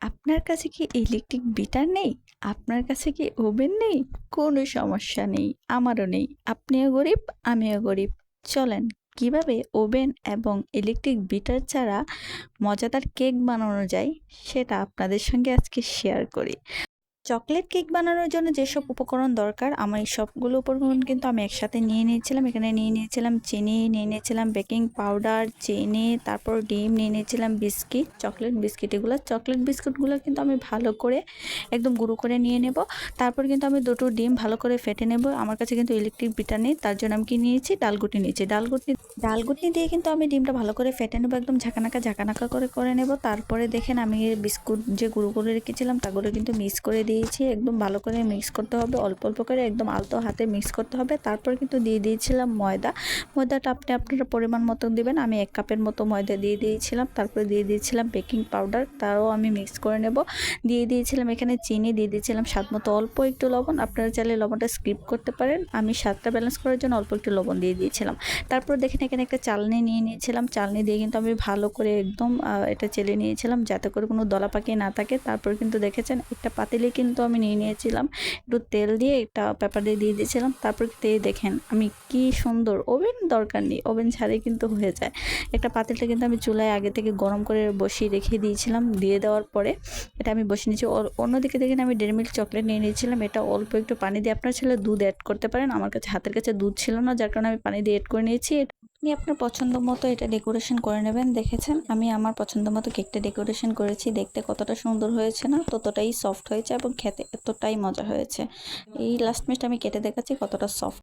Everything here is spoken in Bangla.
আপনার কাছে কি ইলেকট্রিক বিটার নেই? আপনার কাছে কি ওভেন নেই? কোনো সমস্যা নেই, আমারও নেই। আপনিও গরিব, আমিও গরিব। চলেন কিভাবে ওভেন এবং ইলেকট্রিক বিটার ছাড়া মজাদার কেক বানানো যায় সেটা আপনাদের সঙ্গে আজকে শেয়ার করি। চকলেট কেক বানানোর জন্য যেসব উপকরণ দরকার আমার এই সবগুলো উপকরণ কিন্তু আমি একসাথে নিয়ে নিয়েছিলাম। এখানে নিয়ে নিয়েছিলাম চিনি, নিয়ে নিয়েছিলাম বেকিং পাউডার, চিনি, তারপর ডিম, নিয়ে নিয়েছিলাম বিস্কিট, চকলেট বিস্কিট। এগুলো চকলেট বিস্কুটগুলো কিন্তু আমি ভালো করে একদম গুঁড়ো করে নিয়ে নেব। তারপর কিন্তু আমি দুটো ডিম ভালো করে ফেটে নেব। আমার কাছে কিন্তু ইলেকট্রিক বিটার নেই, তার জন্য আমি কি নিয়েছি, ডালগুটি নিয়েছি। ডালগুটি দিয়ে কিন্তু আমি ডিমটা ভালো করে ফেটে নেব, একদম ঝাঁকানাকা করে করে নেব। তারপরে দেখেন আমি বিস্কুট যে গুঁড়ো করে রেখেছিলাম তাগুলো কিন্তু মিক্স করে দিয়েছি। একদম ভালো করে মিক্স করতে হবে, অল্প অল্প করে একদম আলতো হাতে মিক্স করতে হবে। তারপর কিন্তু দিয়ে দিয়েছিলাম ময়দাটা আপনি আপনার পরিমাণ মতো দিবেন। আমি 1 কাপের মতো ময়দা দিয়ে দিয়েছিলাম। তারপরে দিয়ে দিয়েছিলাম বেকিং পাউডার, তারও আমি মিক্স করে নেব। দিয়ে দিয়েছিলাম এখানে চিনি, দিয়ে দিয়েছিলাম স্বাদ মতো অল্প একটু লবণ। আপনারা চাইলে লবণটা স্কিপ করতে পারেন, আমি স্বাদটা ব্যালেন্স করার জন্য অল্প একটু লবণ দিয়ে দিয়েছিলাম। তারপর দেখেন এখানে একটা চালনি নিয়ে নিয়েছিলাম। চালনি দিয়ে কিন্তু আমি ভালো করে একদম এটা চেলে নিয়েছিলাম যাতে করে কোনো দলা পাকিয়ে না থাকে। তারপর কিন্তু দেখেছেন একটা পাতিলে কিন্তু আমি নিয়ে নিয়েছিলাম, একটু তেল দিয়ে একটা পেপার দিয়ে দিয়েছিলাম। তারপর দিয়ে দেখেন আমি কি সুন্দর, ওভেন দরকার নেই, ওভেন ছাড়াই কিন্তু হয়ে যায়। একটা পাতিলটা কিন্তু আমি চুলায় আগে থেকে গরম করে বসিয়ে রেখে দিয়েছিলাম। দিয়ে দেওয়ার পরে এটা আমি বসিয়ে নিয়েছি। অন্যদিকে দেখেন আমি ডেয়ারি মিল্ক চকলেট নিয়ে নিয়েছিলাম। এটা অল্প একটু পানি দিয়ে, আপনার ছেলে দুধ অ্যাড করতে পারেন। আমার কাছে হাতের কাছে দুধ ছিল না, যার কারণে আমি পানি দিয়ে অ্যাড করে নিয়েছি। আপনি আপনার পছন্দ মতো এটা ডেকোরেশন করে নেবেন। দেখেছেন আমি আমার পছন্দ মতো কেকটা ডেকোরেশন করেছি। দেখতে কতটা সুন্দর হয়েছে না? ততটাই সফট হয়েছে এবং খেতে এতটাই মজা হয়েছে। এই লাস্ট মিনিট আমি কেটে দেখাচ্ছি কতটা সফট।